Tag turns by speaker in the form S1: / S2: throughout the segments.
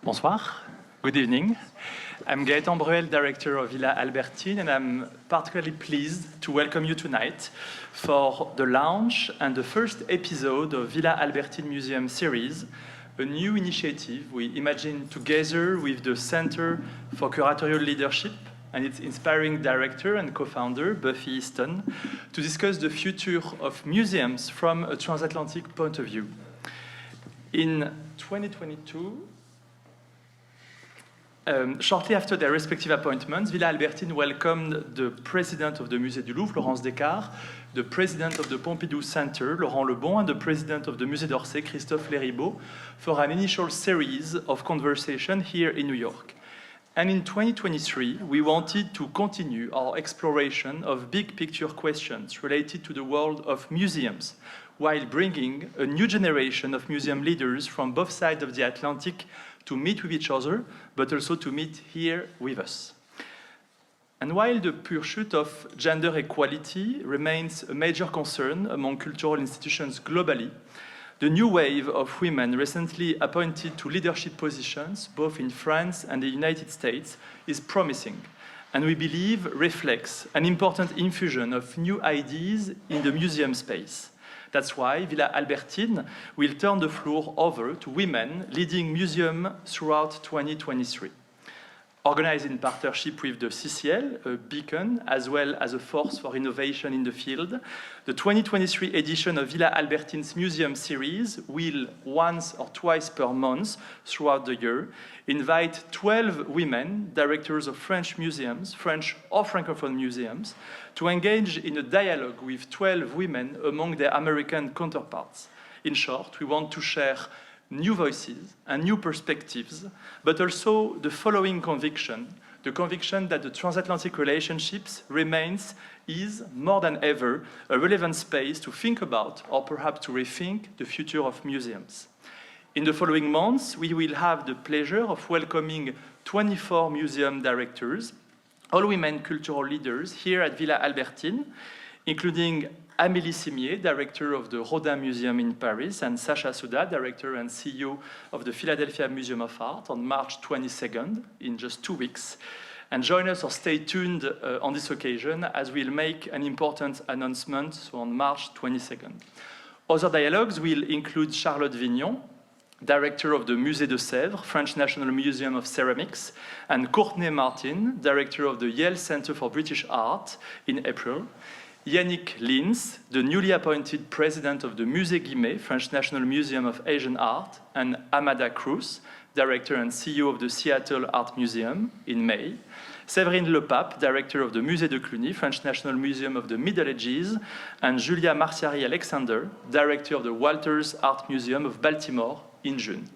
S1: Bonsoir. Good evening. I'm Gaëtan Bruel, director of Villa Albertine, and I'm particularly pleased to welcome you tonight for the launch and the first episode of Villa Albertine Museum series, a new initiative we imagined together with the Center for Curatorial Leadership and its inspiring director and co-founder, Buffy Easton, to discuss the future of museums from a transatlantic point of view. In 2022, shortly after their respective appointments, Villa Albertine welcomed the president of the Musée du Louvre, Laurence Descartes, the president of the Pompidou Center, Laurent Lebon, and the president of the Musée d'Orsay, Christophe Leribaud, for an initial series of conversation here in New York. And in 2023, we wanted to continue our exploration of big picture questions related to the world of museums, while bringing a new generation of museum leaders from both sides of the Atlantic to meet with each other, but also to meet here with us. And while the pursuit of gender equality remains a major concern among cultural institutions globally, the new wave of women recently appointed to leadership positions, both in France and the United States, is promising, and we believe reflects an important infusion of new ideas in the museum space. That's why Villa Albertine will turn the floor over to women leading museums throughout 2023. Organized in partnership with the CCL, a beacon, as well as a force for innovation in the field, the 2023 edition of Villa Albertine's Museum Series will, once or twice per month throughout the year, invite 12 women, directors of French museums, French or Francophone museums, to engage in a dialogue with 12 women among their American counterparts. In short, we want to share new voices and new perspectives, but also the following conviction, the conviction that the transatlantic relationships is more than ever a relevant space to think about or perhaps to rethink the future of museums. In the following months, we will have the pleasure of welcoming 24 museum directors, all women cultural leaders here at Villa Albertine, including Amélie Simier, director of the Rodin Museum in Paris, and Sacha Souda, director and CEO of the Philadelphia Museum of Art, on March 22nd, in just 2 weeks. And join us or stay tuned on this occasion as we'll make an important announcement so on March 22nd. Other dialogues will include Charlotte Vignon, director of the Musée de Sèvres, French National Museum of Ceramics, and Courtney Martin, director of the Yale Center for British Art, in April. Yannick Lins, the newly appointed president of the Musée Guimet, French National Museum of Asian Art, and Amada Cruz, director and CEO of the Seattle Art Museum, in May. Séverine Lepape, director of the Musée de Cluny, French National Museum of the Middle Ages, and Julia Marciari-Alexander, director of the Walters Art Museum of Baltimore, in June.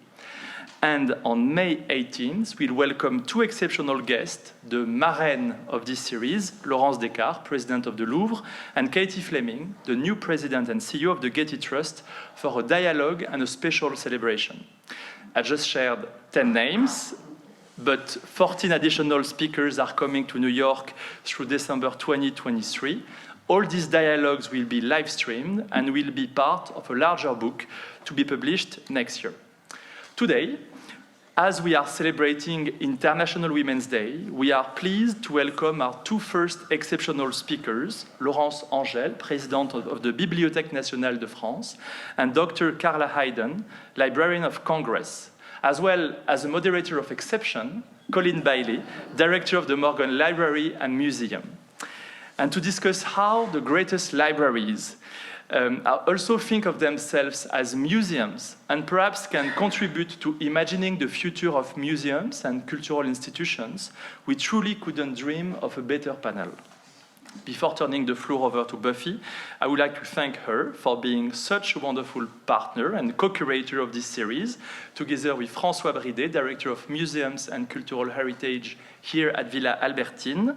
S1: And on May 18th, we'll welcome 2 exceptional guests, the marraine of this series, Laurence Descartes, president of the Louvre, and Katie Fleming, the new president and CEO of the Getty Trust, for a dialogue and a special celebration. I just shared 10 names, but 14 additional speakers are coming to New York through December 2023. All these dialogues will be live streamed and will be part of a larger book to be published next year. Today, as we are celebrating International Women's Day, we are pleased to welcome our 2 first exceptional speakers, Laurence Angel, President of the Bibliothèque nationale de France, and Dr. Carla Hayden, Librarian of Congress, as well as a moderator of exception, Colin Bailey, Director of the Morgan Library and Museum, and to discuss how the greatest libraries also think of themselves as museums and perhaps can contribute to imagining the future of museums and cultural institutions. We truly couldn't dream of a better panel. Before turning the floor over to Buffy, I would like to thank her for being such a wonderful partner and co-curator of this series, together with François Bridet, Director of Museums and Cultural Heritage here at Villa Albertine.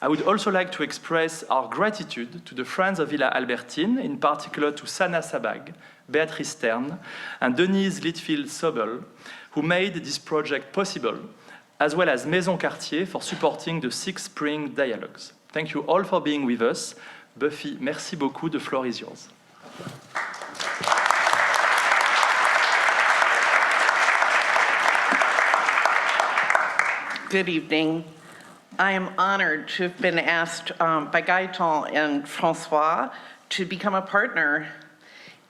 S1: I would also like to express our gratitude to the Friends of Villa Albertine, in particular to Sana Sabag, Beatrice Stern, and Denise Litfield-Sobel, who made this project possible, as well as Maison Cartier for supporting the 6 spring dialogues. Thank you all for being with us. Buffy, merci beaucoup. The floor is yours.
S2: Good evening. I am honored to have been asked by Gaëtan and Francois to become a partner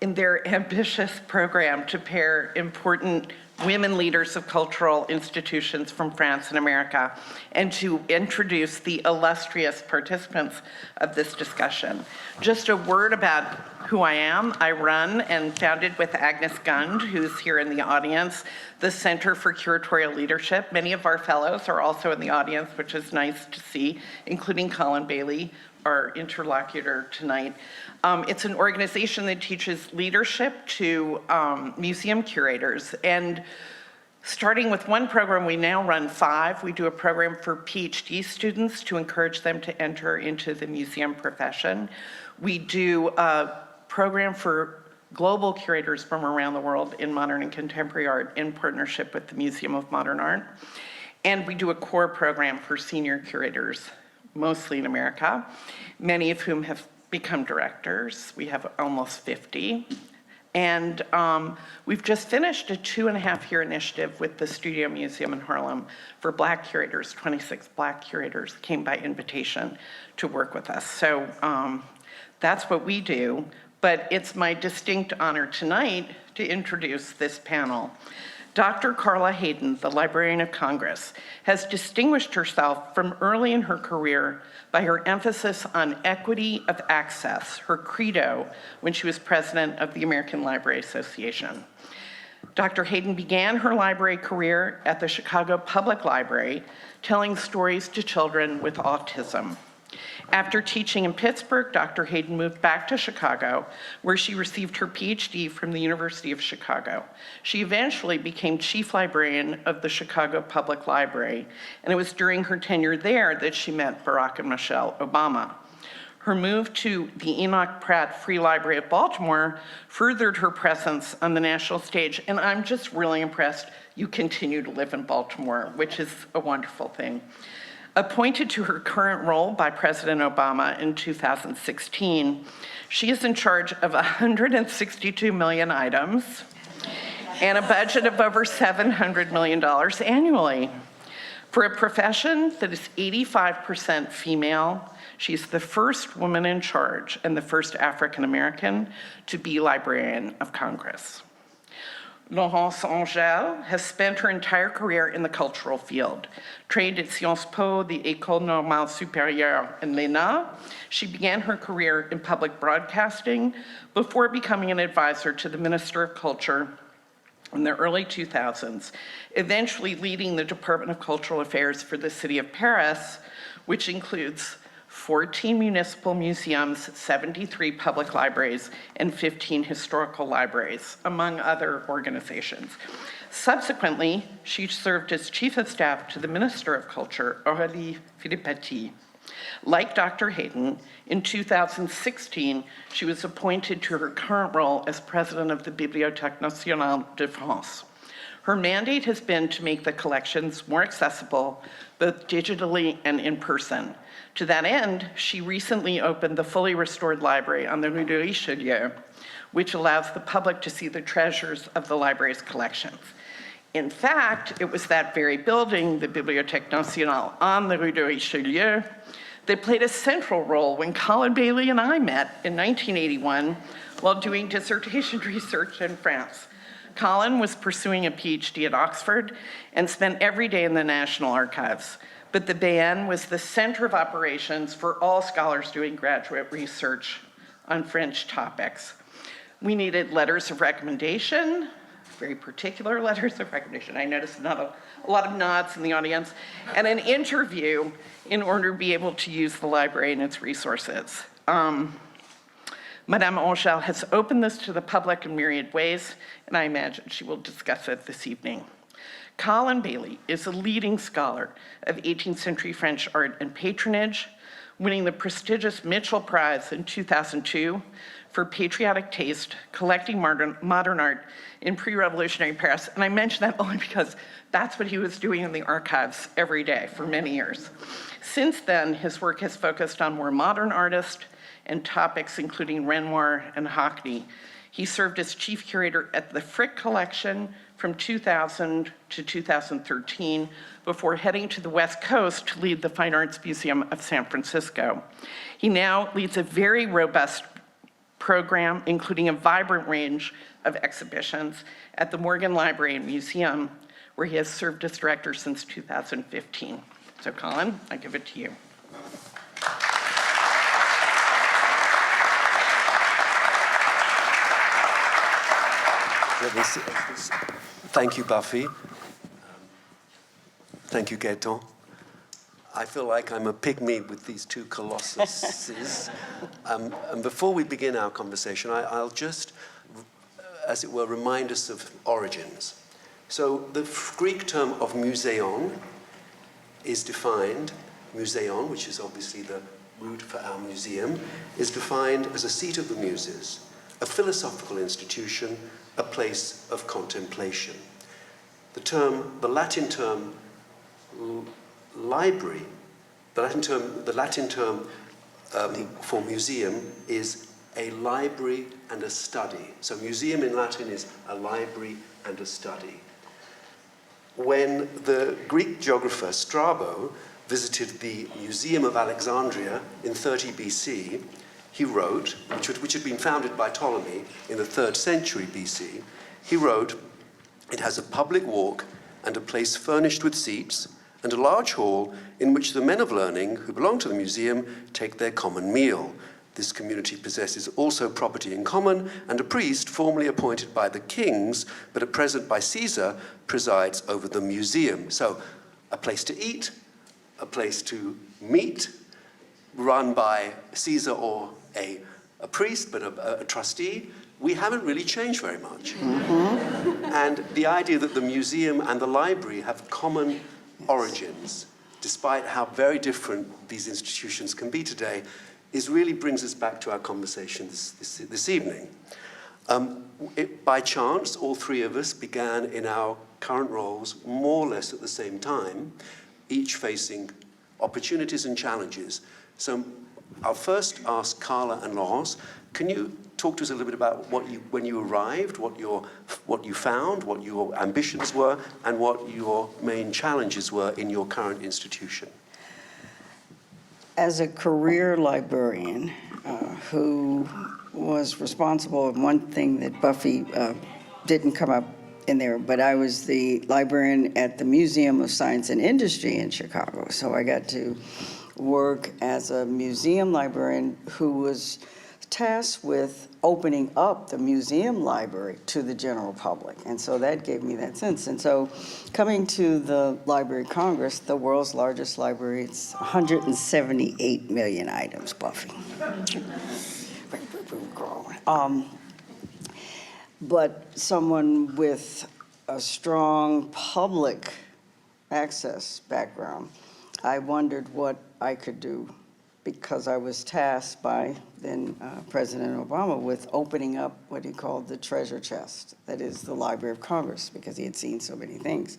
S2: in their ambitious program to pair important women leaders of cultural institutions from France and America, and to introduce the illustrious participants of this discussion. Just a word about who I am. I run and founded with Agnes Gund, who's here in the audience, the Center for Curatorial Leadership. Many of our fellows are also in the audience, which is nice to see, including Colin Bailey, our interlocutor tonight. It's an organization that teaches leadership to museum curators. And starting with one program, we now run 5. We do a program for PhD students to encourage them to enter into the museum profession. We do a program for global curators from around the world in modern and contemporary art in partnership with the Museum of Modern Art. And we do a core program for senior curators, mostly in America, many of whom have become directors. We have almost 50. And we've just finished a 2.5-year initiative with the Studio Museum in Harlem for Black curators. 26 Black curators came by invitation to work with us. So that's what we do. But it's my distinct honor tonight to introduce this panel. Dr. Carla Hayden, the Librarian of Congress, has distinguished herself from early in her career by her emphasis on equity of access, her credo when she was president of the American Library Association. Dr. Hayden began her library career at the Chicago Public Library, telling stories to children with autism. After teaching in Pittsburgh, Dr. Hayden moved back to Chicago, where she received her PhD from the University of Chicago. She eventually became chief librarian of the Chicago Public Library, and it was during her tenure there that she met Barack and Michelle Obama. Her move to the Enoch Pratt Free Library of Baltimore furthered her presence on the national stage, and I'm just really impressed you continue to live in Baltimore, which is a wonderful thing. Appointed to her current role by President Obama in 2016, she is in charge of 162 million items and a budget of over $700 million annually. For a profession that is 85% female, she's the first woman in charge and the first African American to be Librarian of Congress. Laurence Angel has spent her entire career in the cultural field. Trained at Sciences Po, the École Normale Supérieure, and l'ENA, she began her career in public broadcasting before becoming an advisor to the Minister of Culture in the early 2000s, eventually leading the Department of Cultural Affairs for the city of Paris, which includes 14 municipal museums, 73 public libraries, and 15 historical libraries, among other organizations. Subsequently, she served as Chief of Staff to the Minister of Culture, Aurélie Filippetti. Like Dr. Hayden, in 2016, she was appointed to her current role as President of the Bibliothèque nationale de France. Her mandate has been to make the collections more accessible, both digitally and in person. To that end, she recently opened the fully restored library on the Rue de Richelieu, which allows the public to see the treasures of the library's collections. In fact, it was that very building, the Bibliothèque nationale on the Rue de Richelieu, that played a central role when Colin Bailey and I met in 1981 while doing dissertation research in France. Colin was pursuing a PhD at Oxford and spent every day in the National Archives. But the BN was the center of operations for all scholars doing graduate research on French topics. We needed letters of recommendation, very particular letters of recommendation. I noticed not a lot of nods in the audience, and an interview in order to be able to use the library and its resources. Madame Angel has opened this to the public in myriad ways, and I imagine she will discuss it this evening. Colin Bailey is a leading scholar of 18th century French art and patronage, winning the prestigious Mitchell Prize in 2002 for patriotic taste, collecting modern art in pre-revolutionary Paris. And I mention that only because that's what he was doing in the archives every day for many years. Since then, his work has focused on more modern artists and topics including Renoir and Hockney. He served as chief curator at the Frick Collection from 2000 to 2013 before heading to the West Coast to lead the Fine Arts Museum of San Francisco. He now leads a very robust program, including a vibrant range of exhibitions at the Morgan Library and Museum, where he has served as director since 2015. So Colin, I give it to you.
S3: Thank you, Buffy. Thank you, Gaëtan. I feel like I'm a pygmy with these two colossuses. And before we begin our conversation, I'll just, as it were, remind us of origins. So the Greek term of museon is defined, museon, which is obviously the root for our museum, is defined as a seat of the muses, a philosophical institution, a place of contemplation. The Latin term library, the Latin term for museum is a library and a study. So museum in Latin is a library and a study. When the Greek geographer Strabo visited the Museum of Alexandria in 30 BC, he wrote, which had been founded by Ptolemy in the 3rd century BC, he wrote, "It has a public walk and a place furnished with seats, and a large hall in which the men of learning who belong to the museum take their common meal. This community possesses also property in common, and a priest, formerly appointed by the kings, but at present by Caesar, presides over the museum." So, a place to eat, a place to meet, run by Caesar or a priest, but a trustee. We haven't really changed very much. Mm-hmm. And the idea that the museum and the library have common origins, despite how very different these institutions can be today, really brings us back to our conversation this evening. By chance, all three of us began in our current roles more or less at the same time, each facing opportunities and challenges. So I'll first ask Carla and Laurence, can you talk to us a little bit about when you arrived, what you found, what your ambitions were, and what your main challenges were in your current institution?
S4: As a career librarian who was responsible of one thing that Buffy didn't come up in there, but I was the librarian at the Museum of Science and Industry in Chicago. So I got to work as a museum librarian who was tasked with opening up the museum library to the general public. And so that gave me that sense. And so coming to the Library of Congress, the world's largest library, it's 178 million items, Buffy. But someone with a strong public access background, I wondered what I could do, because I was tasked by then President Obama with opening up what he called the treasure chest, that is the Library of Congress, because he had seen so many things.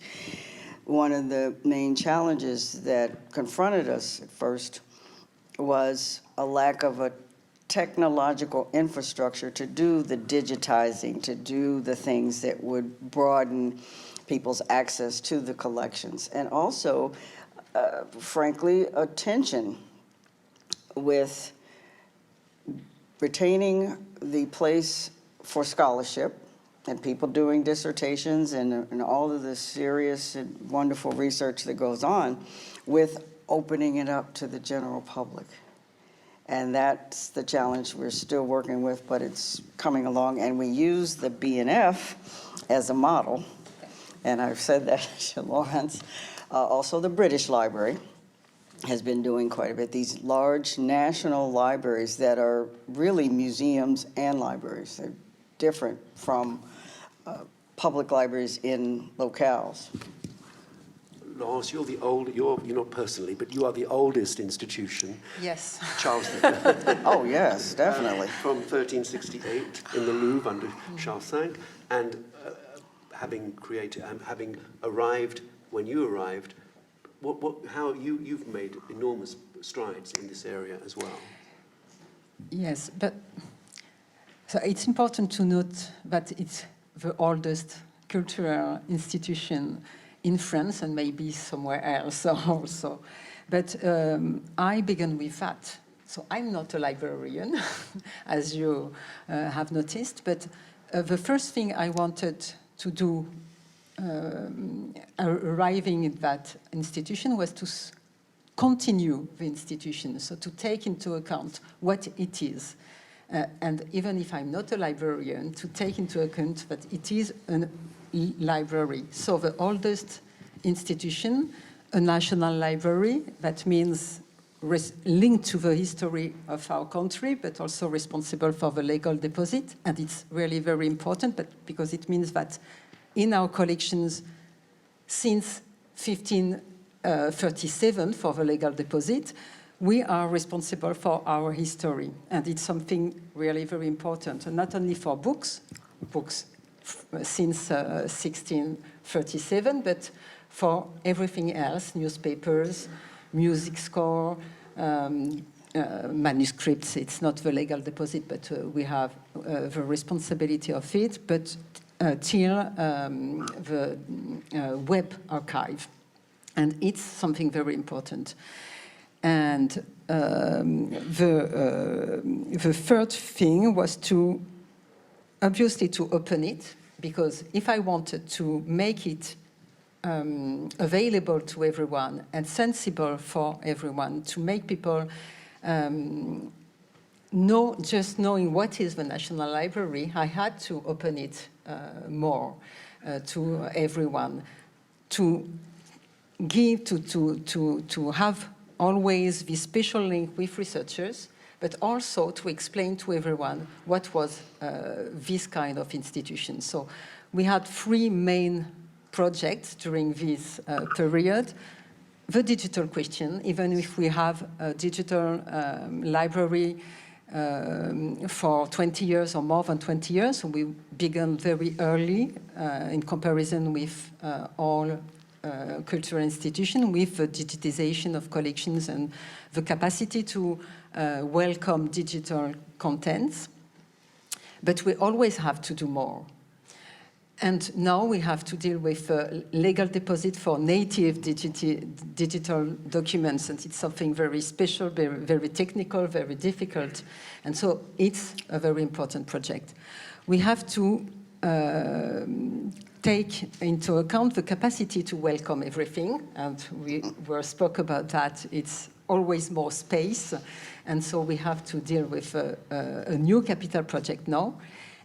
S4: One of the main challenges that confronted us at first was a lack of a technological infrastructure to do the digitizing, to do the things that would broaden people's access to the collections, and also, frankly, a tension with retaining the place for scholarship and people doing dissertations and all of the serious and wonderful research that goes on, with opening it up to the general public. And that's the challenge we're still working with, but it's coming along. And we use the B&F as a model, and I've said that to Laurence. Also the British Library has been doing quite a bit. These large national libraries that are really museums and libraries. They're different from public libraries in locales.
S3: Laurence, you're not personally, but you are the oldest institution.
S5: Yes.
S3: Charles
S4: Oh, yes, definitely.
S3: From 1368 in the Louvre under Charles V, and having arrived when you arrived, how you've made enormous strides in this area as well.
S5: Yes, but So it's important to note that it's the oldest cultural institution in France and maybe somewhere else also. But I began with that. So I'm not a librarian, as you have noticed, but the first thing I wanted to do arriving at that institution was to continue the institution, so to take into account what it is. And even if I'm not a librarian, to take into account that it is a library. So the oldest institution, a national library, that means linked to the history of our country, but also responsible for the legal deposit. And it's really very important, but because it means that in our collections, since 1537 for the legal deposit, we are responsible for our history. And it's something really very important, and not only for books since 1637, but for everything else, newspapers, music score, manuscripts. It's not the legal deposit, but we have the responsibility of it, but till the web archive. And it's something very important. And the third thing was obviously to open it, because if I wanted to make it available to everyone and sensible for everyone, to make people know, just knowing what is the National Library, I had to open it more to everyone, to give, to have always this special link with researchers, but also to explain to everyone what was this kind of institution. So we had three main projects during this period. The digital question, even if we have a digital library for 20 years or more than 20 years, so we began very early in comparison with all cultural institutions, with the digitization of collections and the capacity to welcome digital contents. But we always have to do more. And now we have to deal with legal deposit for native digital documents, and it's something very special, very, very technical, very difficult. And so it's a very important project. We have to take into account the capacity to welcome everything, and we spoke about that. It's always more space, and so we have to deal with a new capital project now.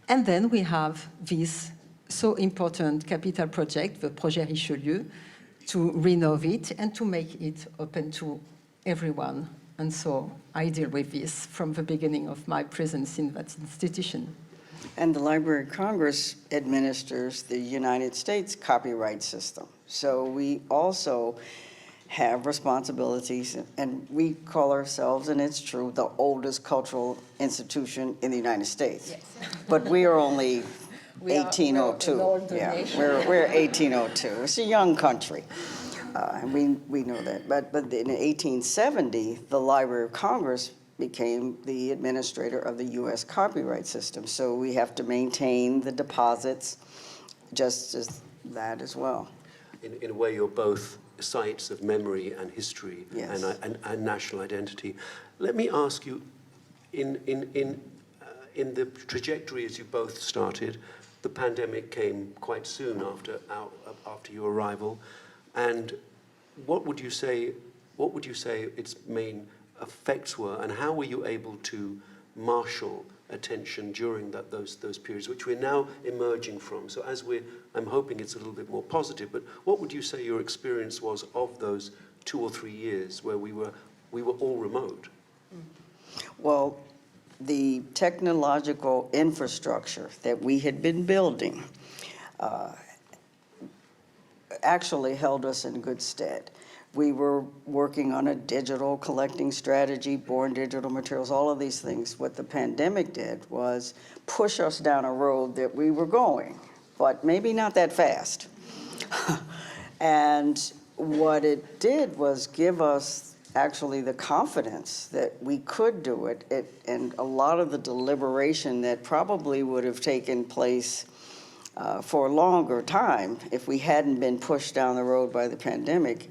S5: And then we have this so important capital project, the Projet Richelieu, to renovate and to make it open to everyone. And so I deal with this from the beginning of my presence in that institution.
S4: And the Library of Congress administers the United States copyright system. So we also have responsibilities, and we call ourselves, and it's true, the oldest cultural institution in the United States. Yes. But we are only 1802. We're 1802. It's a young country, and we know that. But in 1870, the Library of Congress became the administrator of the U.S. copyright system. So we have to maintain the deposits, just as that as well.
S3: In a way, you're both sites of memory and history,
S4: yes,
S3: and national identity. Let me ask you, in the trajectory as you both started, the pandemic came quite soon after your arrival, and what would you say its main effects were, and how were you able to marshal attention during those periods, which we're now emerging from? So I'm hoping it's a little bit more positive, but what would you say your experience was of those 2 or 3 years where we were all remote?
S4: Well, the technological infrastructure that we had been building actually held us in good stead. We were working on a digital collecting strategy, born digital materials, all of these things. What the pandemic did was push us down a road that we were going, but maybe not that fast. And what it did was give us actually the confidence that we could do it, and a lot of the deliberation that probably would have taken place for a longer time if we hadn't been pushed down the road by the pandemic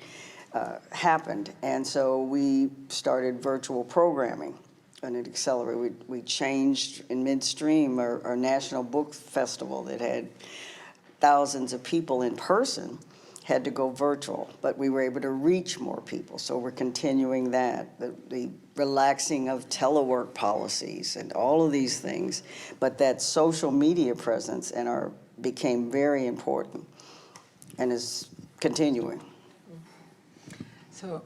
S4: happened. And so we started virtual programming, and it accelerated. We changed in midstream our national book festival that had thousands of people in person had to go virtual, but we were able to reach more people. So we're continuing that, the relaxing of telework policies and all of these things. But that social media presence became very important and is continuing.
S5: So,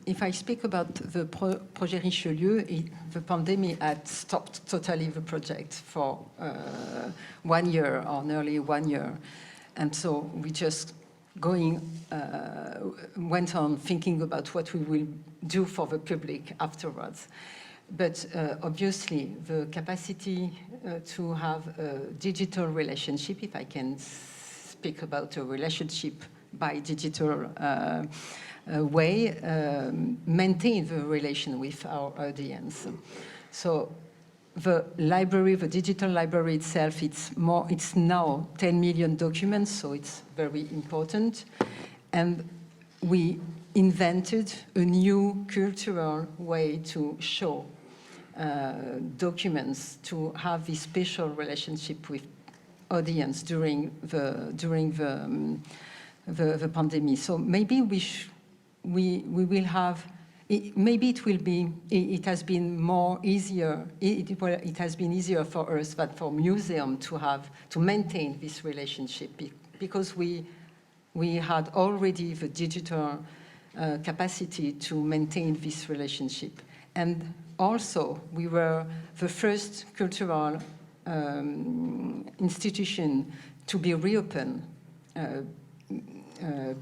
S5: if I speak about the Projet Richelieu, the pandemic had stopped totally the project for 1 year or nearly 1 year. And so we just went on thinking about what we will do for the public afterwards. But obviously, the capacity to have a digital relationship, if I can speak about a relationship by digital way, maintain the relation with our audience. So the library, the digital library itself, it's now 10 million documents, so it's very important. And we invented a new cultural way to show documents, to have this special relationship with audience during the pandemic. So maybe we will have. Maybe it will be. It has been more easier. It has been easier for us than for museum to maintain this relationship because we had already the digital capacity to maintain this relationship, and also we were the first cultural institution to be reopened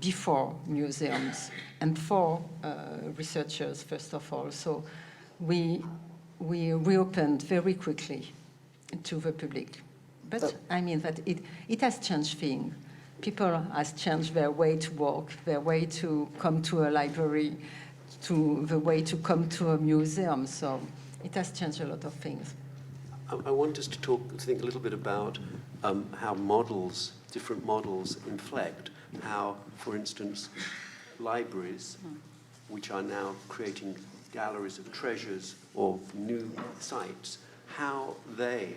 S5: before museums and for researchers, first of all. So we reopened very quickly to the public. But I mean that it has changed things. People has changed their way to work, their way to come to a library, to the way to come to a museum. So it has changed a lot of things.
S3: I want us to think a little bit about how different models inflect, how, for instance, libraries, which are now creating galleries of treasures or new sites, how they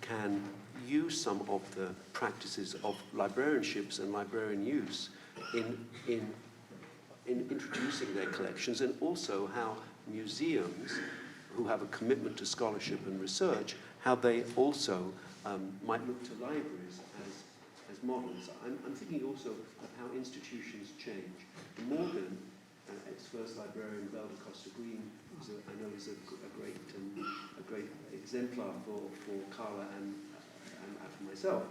S3: can use some of the practices of librarianships and librarian use in introducing their collections, and also how museums who have a commitment to scholarship and research, how they also might look to libraries as models. I'm thinking also of how institutions change. Morgan, its first librarian, Belle de Costa Green, I know is a great exemplar for Carla and for myself.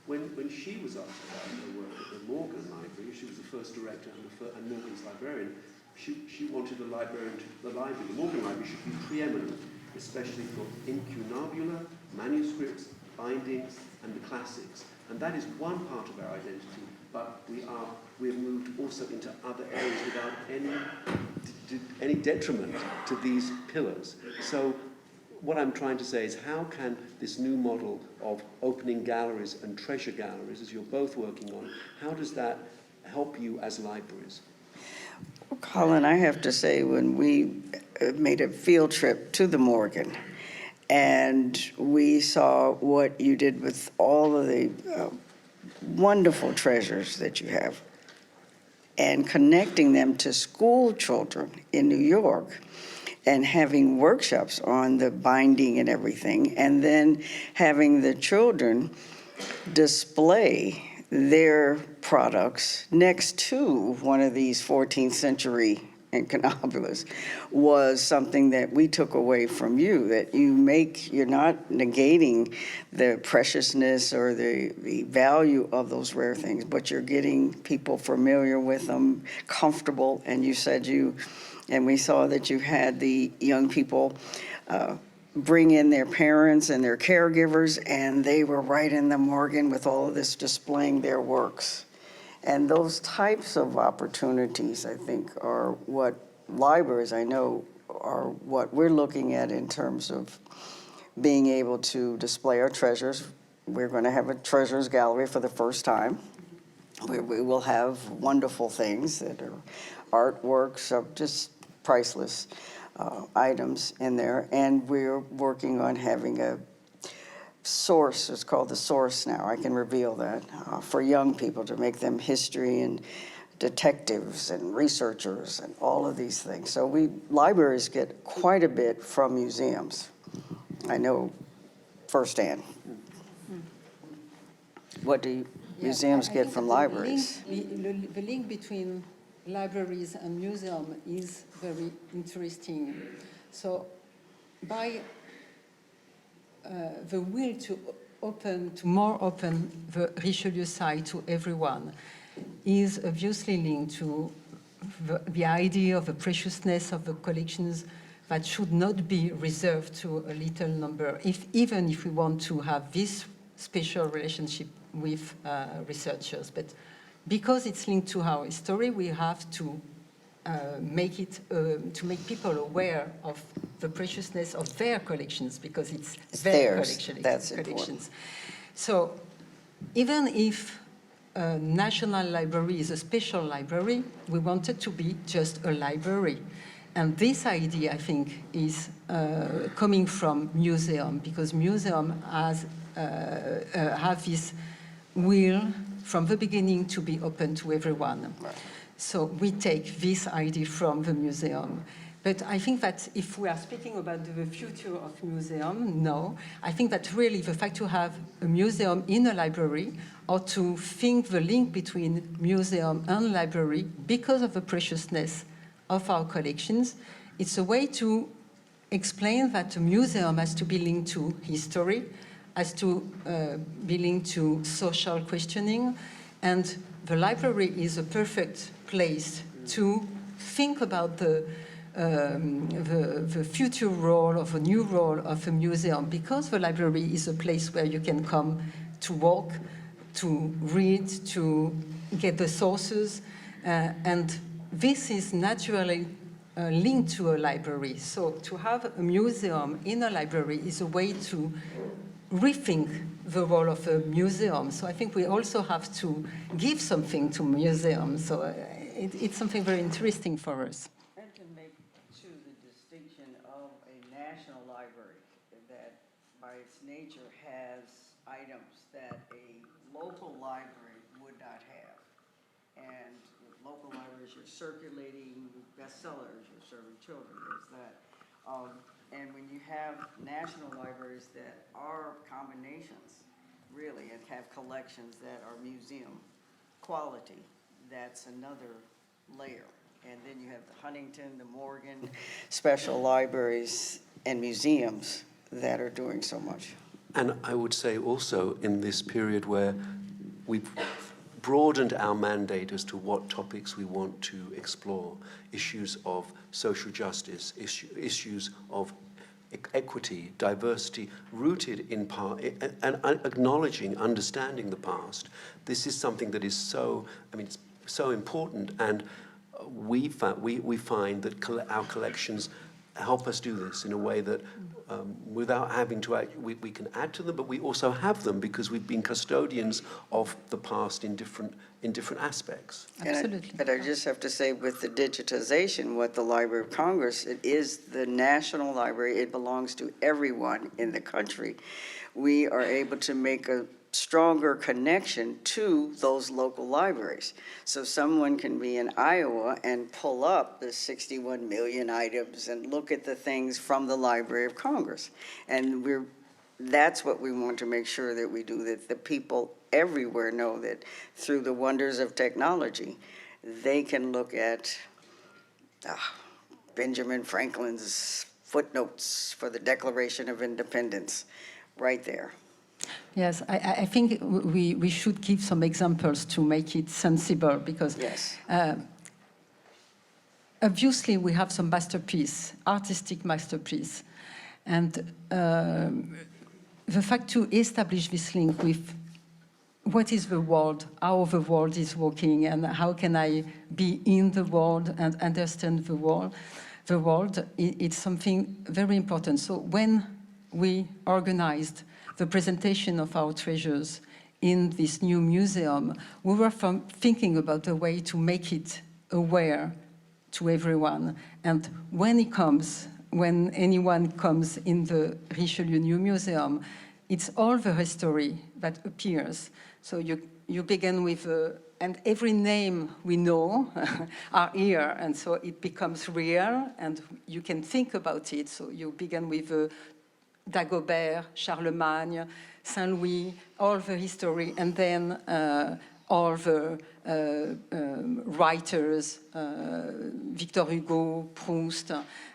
S3: When she was asked about her work at the Morgan Library, she was the first director and Morgan's librarian. She wanted the Morgan Library should be preeminent, especially for incunabula, manuscripts, bindings, and the classics. And that is one part of our identity, but we have moved also into other areas without any detriment to these pillars. So what I'm trying to say is, how can this new model of opening galleries and treasure galleries, as you're both working on, how does that help you as libraries?
S4: Well, Colin, I have to say, when we made a field trip to the Morgan, and we saw what you did with all of the wonderful treasures that you have, and connecting them to school children in New York, and having workshops on the binding and everything, and then having the children display their products next to one of these 14th century incunabulas was something that we took away from you, that you're not negating the preciousness or the value of those rare things, but you're getting people familiar with them, comfortable, and you said and we saw that you had the young people bring in their parents and their caregivers, and they were right in the Morgan with all of this displaying their works. And those types of opportunities, I think, are what libraries, I know, are what we're looking at in terms of being able to display our treasures. We're going to have a treasures gallery for the first time. We will have wonderful things that are artworks of just priceless items in there. And we're working on having a source, it's called the source now, I can reveal that, for young people to make them history and detectives and researchers and all of these things. So libraries get quite a bit from museums. I know firsthand. What do museums
S5: I
S4: get
S5: think
S4: from
S5: that
S4: libraries?
S5: The link between libraries and museum is very interesting. So by the will to more open the Richelieu site to everyone is obviously linked to the idea of the preciousness of the collections that should not be reserved to a little number, even if we want to have this special relationship with researchers. But because it's linked to our history, we have to make people aware of the preciousness of their collections, because it's their collections.
S4: That's important.
S5: So even if a national library is a special library, we want it to be just a library. And this idea, I think, is coming from museum, because museum have this will from the beginning to be open to everyone.
S4: Right.
S5: So we take this idea from the museum. But I think that if we are speaking about the future of museum, no. I think that really the fact to have a museum in a library, or to think the link between museum and library because of the preciousness of our collections, it's a way to explain that a museum has to be linked to history, has to be linked to social questioning, and the library is a perfect place to think about the future role of a new role of a museum, because the library is a place where you can come to walk, to read, to get the sources, and this is naturally linked to a library. So to have a museum in a library is a way to rethink the role of a museum. So I think we also have to give something to museums. So it's something very interesting for us.
S4: And to make, too, the distinction of a national library that, by its nature, has items that a local library would not have. And with local libraries, you're circulating bestsellers, you're serving children, there's that. And when you have national libraries that are combinations, really, and have collections that are museum quality, that's another layer. And then you have the Huntington, the Morgan, special libraries and museums that are doing so much.
S3: And I would say also in this period where we've broadened our mandate as to what topics we want to explore, issues of social justice, issues of equity, diversity, rooted in part, and acknowledging, understanding the past. This is something that is so, it's so important, and we find that our collections help us do this in a way that without having to we can add to them, but we also have them because we've been custodians of the past in different aspects.
S5: Absolutely.
S4: But I just have to say, with the digitization, what the Library of Congress, it is the national library, it belongs to everyone in the country. We are able to make a stronger connection to those local libraries. So someone can be in Iowa and pull up the 61 million items and look at the things from the Library of Congress. And that's what we want to make sure that we do, that the people everywhere know that through the wonders of technology, they can look at Benjamin Franklin's footnotes for the Declaration of Independence right there.
S5: Yes, I think we should give some examples to make it sensible, because
S4: Yes.
S5: Obviously we have some masterpiece, artistic masterpiece, and the fact to establish this link with what is the world, how the world is working, and how can I be in the world and understand the world. It's something very important. So when we organized the presentation of our treasures in this new museum, we were thinking about a way to make it aware to everyone. And when anyone comes in the Richelieu New Museum, it's all the history that appears. So you begin with, and every name we know are here, and so it becomes real, and you can think about it. So you begin with Dagobert, Charlemagne, Saint-Louis, all the history, and then all the writers, Victor Hugo, Proust,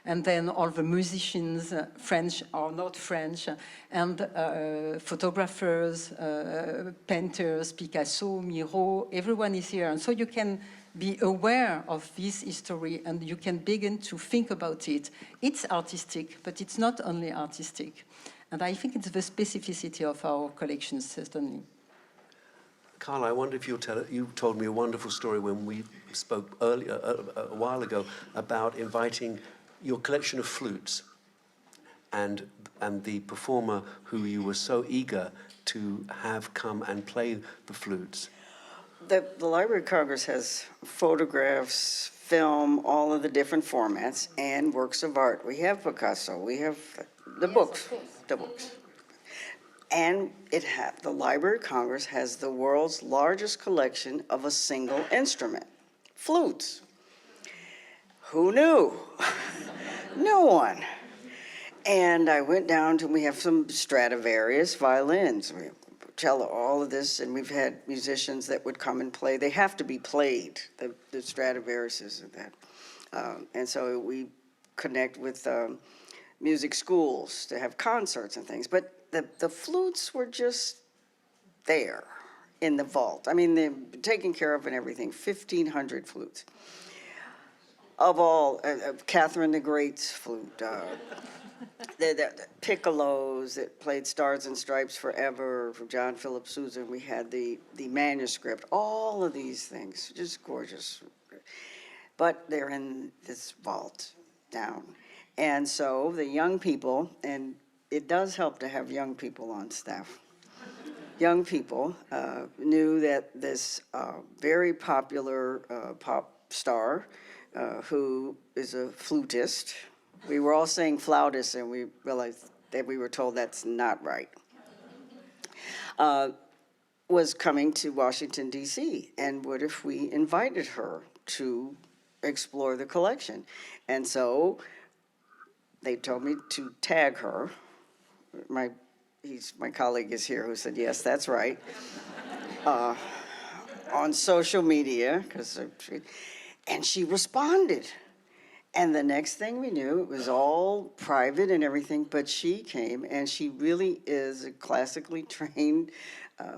S5: and then all the musicians, French or not French, and photographers, painters, Picasso, Miro, everyone is here. And so you can be aware of this history and you can begin to think about it. It's artistic, but it's not only artistic. And I think it's the specificity of our collections, certainly.
S3: Carl, I wonder if you told me a wonderful story when we spoke earlier, a while ago, about inviting your collection of flutes and the performer who you were so eager to have come and play the flutes.
S4: The Library of Congress has photographs, film, all of the different formats, and works of art. We have Picasso, we have the books. And the Library of Congress has the world's largest collection of a single instrument, flutes. Who knew? No one. And I went down to, we have some Stradivarius violins, cello, all of this, and we've had musicians that would come and play. They have to be played, the Stradivariuses and that. And so we connect with music schools to have concerts and things. But the flutes were just there in the vault. I mean, they're taken care of and everything, 1,500 flutes. Of all, Catherine the Great's flute, the piccolos that played Stars and Stripes Forever from John Philip Sousa. We had the manuscript, all of these things, just gorgeous. But they're in this vault down. And so the young people, and it does help to have young people on staff. Young people knew that this very popular pop star who is a flutist, we were all saying flautist and we realized that we were told that's not right, was coming to Washington, D.C. And what if we invited her to explore the collection? And so they told me to tag her. My colleague is here who said, yes, that's right, on social media, and she responded. And the next thing we knew, it was all private and everything, but she came, and she really is a classically trained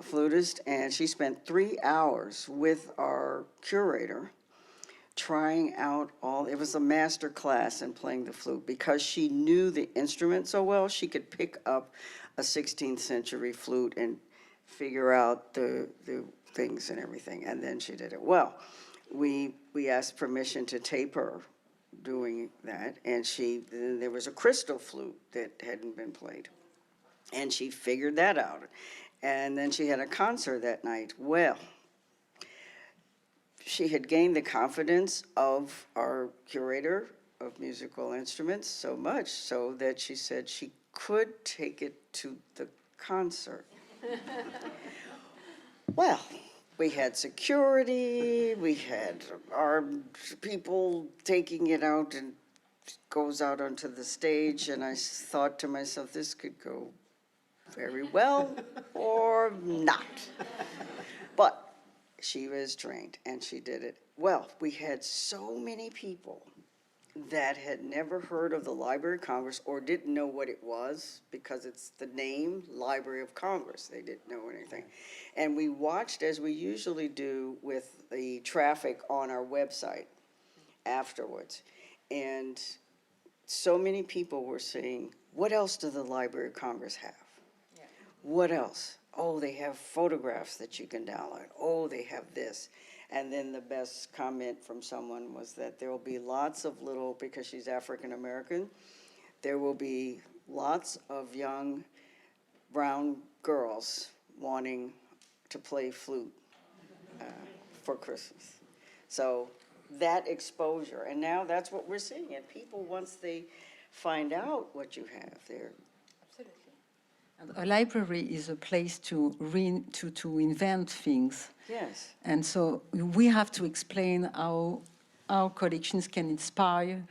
S4: flutist, and she spent 3 hours with our curator trying out it was a master class in playing the flute. Because she knew the instrument so well, she could pick up a 16th century flute and figure out the things and everything, and then she did it well. We asked permission to tape her doing that, and then there was a crystal flute that hadn't been played, and she figured that out. And then she had a concert that night. Well, she had gained the confidence of our curator of musical instruments so much so that she said she could take it to the concert. Well, we had security, we had armed people taking it out, and it goes out onto the stage, and I thought to myself, this could go very well or not. But she was trained, and she did it well. We had so many people that had never heard of the Library of Congress or didn't know what it was, because it's the name Library of Congress. They didn't know anything. And we watched, as we usually do with the traffic on our website afterwards. And so many people were saying, what else does the Library of Congress have? Yeah. What else? oh, they have photographs that you can download. Oh, they have this. And then the best comment from someone was that there will be lots of little, because she's African American, there will be lots of young brown girls wanting to play flute for Christmas. So that exposure, and now that's what we're seeing. And people, once they find out what you have, they're
S5: And a library is a place to invent things.
S4: yes.
S5: And so we have to explain how our collections can inspire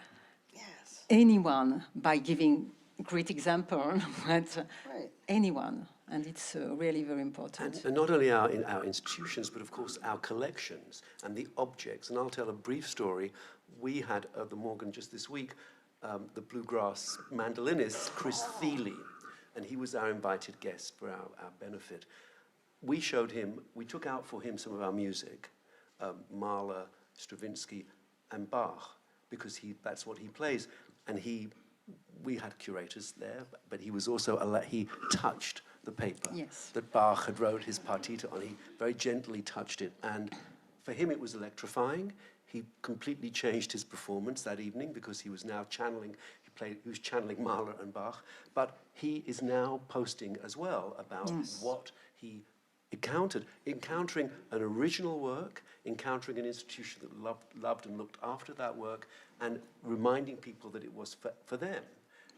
S4: Yes.
S5: anyone by giving great example, but
S4: Right.
S5: anyone. And it's really very important.
S3: And not only in our institutions, but of course our collections and the objects. And I'll tell a brief story. We had at the Morgan just this week the bluegrass mandolinist Chris Thiele, and he was our invited guest for our benefit. We showed him, we took out for him some of our music, Mahler, Stravinsky, and Bach, because that's what he plays. And we had curators there, but he was also, he touched the paper
S5: Yes.
S3: that Bach had wrote his partita on. He very gently touched it. And for him, it was electrifying. He completely changed his performance that evening because he was now channeling, he was channeling Mahler and Bach. But he is now posting as well about what he encountering an original work, encountering an institution that loved and looked after that work, and reminding people that it was for them.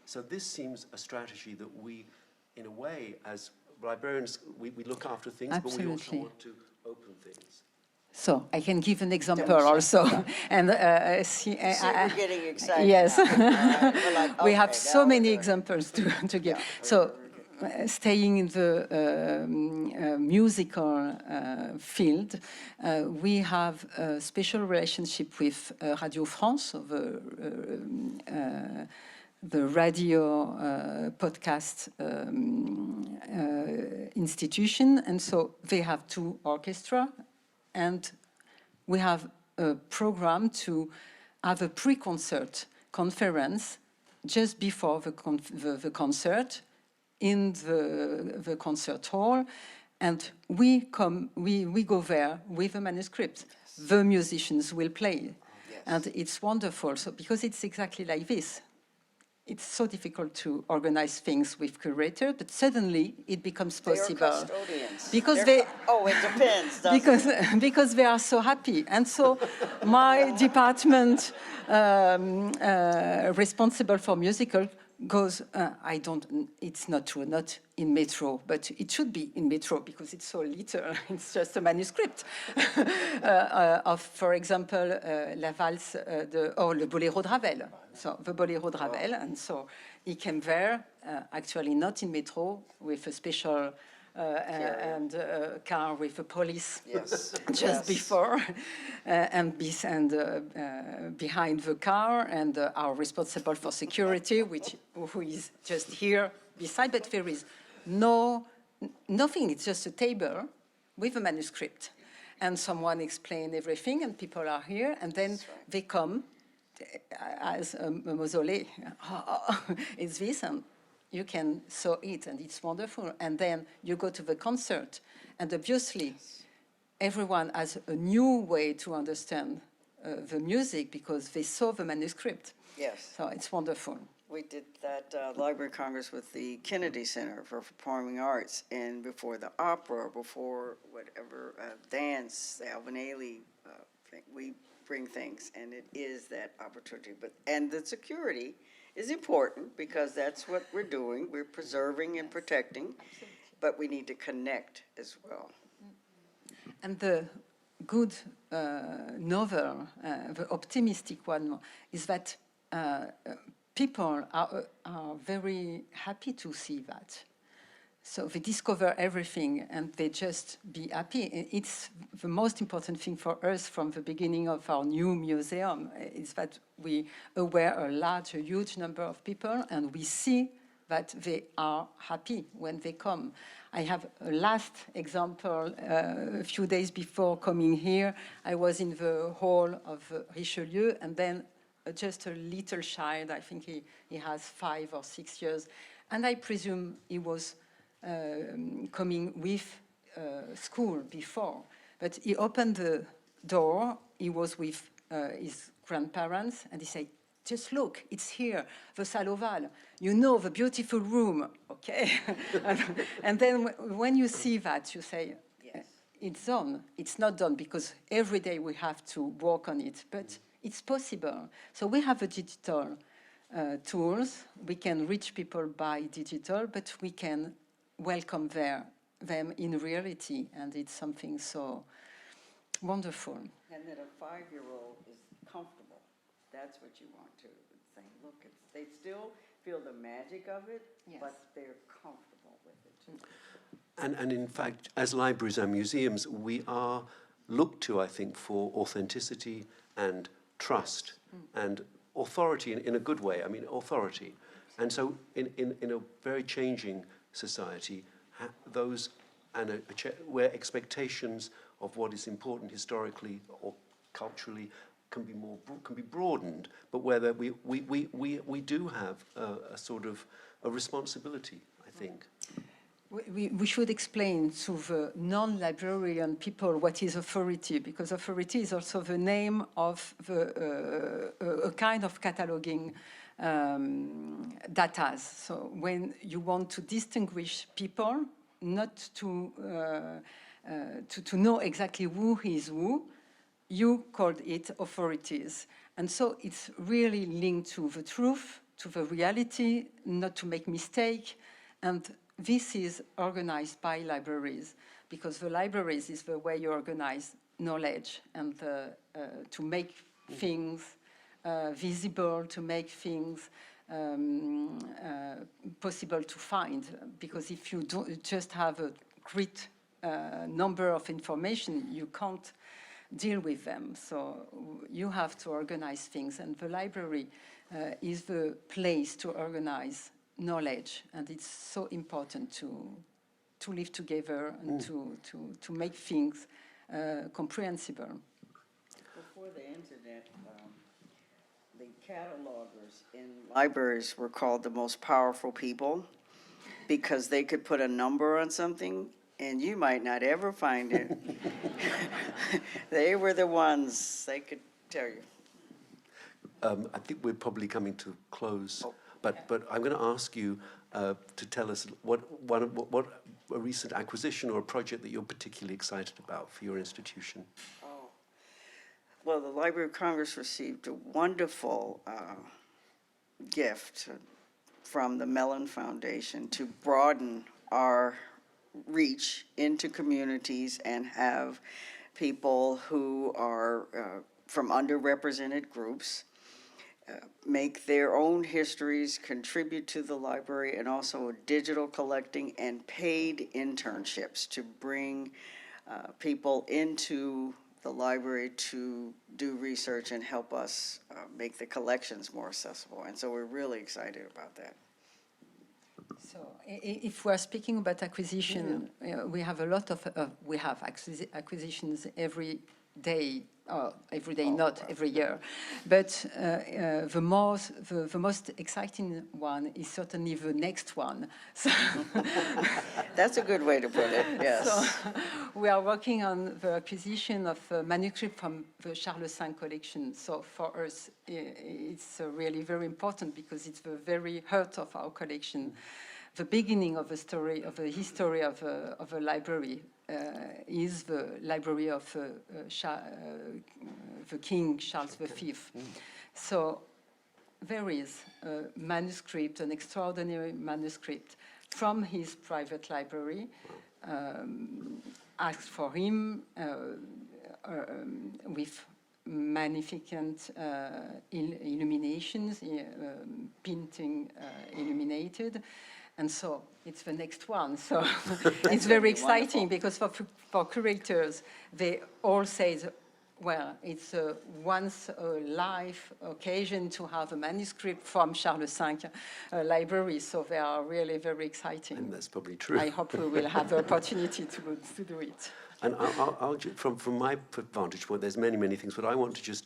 S3: So this seems a strategy that we, in a way, as librarians, we look after things, but we also
S5: Absolutely.
S3: want to open things.
S5: So I can give an example
S4: Demonstrate.
S5: also. And
S4: See, we're getting excited.
S5: yes.
S4: now. All right, we're like,
S5: We have
S4: okay,
S5: so
S4: now
S5: many
S4: we're doing it.
S5: examples to give.
S4: Yeah.
S5: So, staying in the musical field, we have a special relationship with Radio France, the radio podcast institution, and so they have two orchestra, and we have a program to have a pre-concert conference just before the concert in the concert hall, and we go there with a manuscript. Yes. The musicians will play, yes. And it's wonderful. So because it's exactly like this. It's so difficult to organize things with curators, but suddenly it becomes possible.
S4: They are custodians.
S5: Because
S4: it depends, doesn't it?
S5: Because they are so happy. And so my department responsible for musical goes, it's not true, not in metro, but it should be in metro because it's so little. It's just a manuscript of, for example, La Valse, le Boléro de Ravel. So the Boléro de Ravel, and so he came there, actually not in metro, with a special car with a police just before, and behind the car, and are responsible for security, who is just here beside, but there is nothing, it's just a table with a manuscript. And someone explained everything, and people are here, and then they come as a mausolée. It's this, and you can saw it, and it's wonderful. And then you go to the concert, and obviously everyone has a new way to understand the music because they saw the manuscript.
S4: Yes.
S5: So it's wonderful.
S4: We did that Library Congress with the Kennedy Center for Performing Arts, and before the opera, before whatever dance, the Alvin Ailey thing, we bring things, and it is that opportunity. And the security is important because that's what we're doing. We're preserving and protecting, but we need to connect as well.
S5: And the good novel, the optimistic one, is that people are very happy to see that. So they discover everything and they just be happy. It's the most important thing for us from the beginning of our new museum is that we aware a huge number of people, and we see that they are happy when they come. I have a last example. A few days before coming here, I was in the hall of Richelieu, and then just a little child, I think he has 5 or 6 years, and I presume he was coming with school before. But he opened the door, he was with his grandparents, and he said, just look, it's here, the salle ovale. You know, the beautiful room, okay? And then when you see that, you say, yes, it's done. It's not done because every day we have to work on it, but it's possible. So we have a digital tools. We can reach people by digital, but we can welcome them in reality, and it's something so wonderful.
S4: And that a 5-year-old is comfortable. That's what you want to say. Look, they still feel the magic of it,
S5: Yes.
S4: but they're comfortable with it too.
S3: And in fact, as libraries and museums, we are looked to, I think, for authenticity and trust and authority in a good way. I mean, authority. And so in a very changing society, those and where expectations of what is important historically or culturally can be broadened, but whether we do have a sort of a responsibility, I think.
S5: We should explain to the non-librarian people what is authority, because authority is also the name of a kind of cataloging data. So when you want to distinguish people, not to know exactly who is who, you called it authorities. And so it's really linked to the truth, to the reality, not to make mistake. And this is organized by libraries, because the libraries is the way you organize knowledge and to make things visible, to make things possible to find. Because if you don't just have a great number of information, you can't deal with them. So you have to organize things, and the library is the place to organize knowledge, and it's so important to live together and to make things comprehensible.
S4: Before the internet, the catalogers in libraries were called the most powerful people because they could put a number on something and you might not ever find it. They were the ones, they could tell you.
S3: I think we're probably coming to close, but I'm going to ask you to tell us what a recent acquisition or a project that you're particularly excited about for your institution.
S4: Oh, well, the Library of Congress received a wonderful gift from the Mellon Foundation to broaden our reach into communities and have people who are from underrepresented groups make their own histories, contribute to the library, and also digital collecting and paid internships to bring people into the library to do research and help us make the collections more accessible. And so we're really excited about that.
S5: So if we're speaking about acquisition, we have a lot of, we have acquisitions every day, not every year. But the most exciting one is certainly the next one. So
S4: That's a good way to put it, yes.
S5: So we are working on the acquisition of a manuscript from the Charles V collection. So for us, it's really very important because it's the very heart of our collection. The beginning of the story, of the history of a library is the library of the King Charles V. So there is a manuscript, an extraordinary manuscript from his private library, asked for him with magnificent illuminations, painting illuminated. And so it's the next one. So it's very exciting because for curators, they all say, well, it's a once-a-life occasion to have a manuscript from Charles V library. So they are really very exciting.
S3: And that's probably true.
S5: I hope we will have the opportunity to do it.
S3: And I'll from my vantage point, there's many things, but I want to just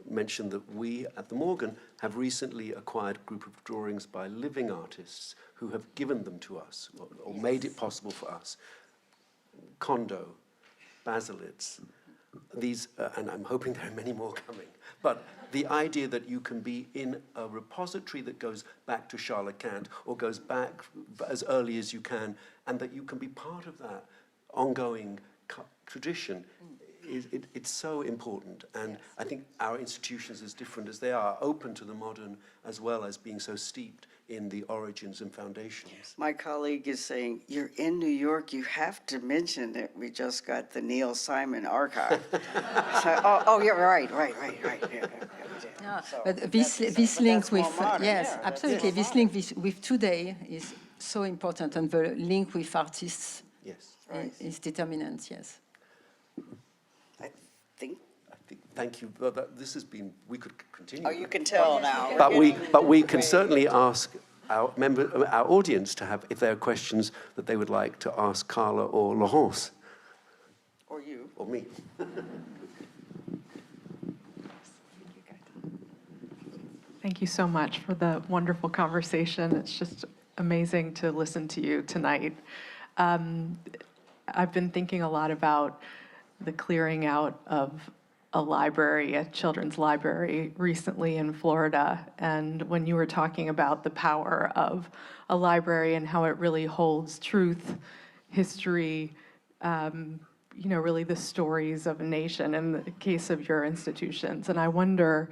S3: mention that we at the Morgan have recently acquired a group of drawings by living artists who have given them to us, or made it possible for us. Kondo, Baselitz, these, and I'm hoping there are many more coming, but the idea that you can be in a repository that goes back to Charlotte Kant or goes back as early as you can, and that you can be part of that ongoing tradition, it's so important. And I think our institutions, as different as they are, open to the modern as well as being so steeped in the origins and foundations.
S4: My colleague is saying, you're in New York, you have to mention that we just got the Neil Simon archive. So, yeah, right.
S5: Yeah,
S4: So
S5: but this link
S4: that's more
S5: with,
S4: modern,
S5: yes,
S4: yeah, that's
S5: absolutely,
S4: more
S5: this link with today is so important, and the link with artists
S3: Yes.
S4: Right.
S5: is determinant, yes.
S4: I think,
S3: Thank you. Well, this has been, we could continue.
S4: oh, you can tell now.
S3: But we can certainly ask our audience to have, if there are questions that they would like to ask Carla or Laurence.
S4: Or you.
S3: Or me.
S6: Thank you so much for the wonderful conversation. It's just amazing to listen to you tonight. I've been thinking a lot about the clearing out of a library, a children's library, recently in Florida. And when you were talking about the power of a library and how it really holds truth, history, really the stories of a nation in the case of your institutions. And I wonder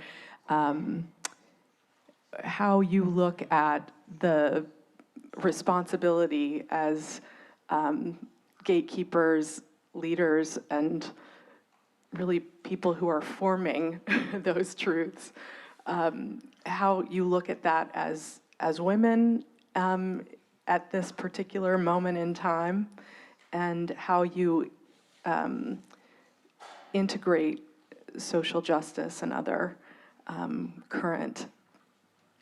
S6: how you look at the responsibility as gatekeepers, leaders, and really people who are forming those truths, how you look at that as women at this particular moment in time, and how you integrate social justice and other current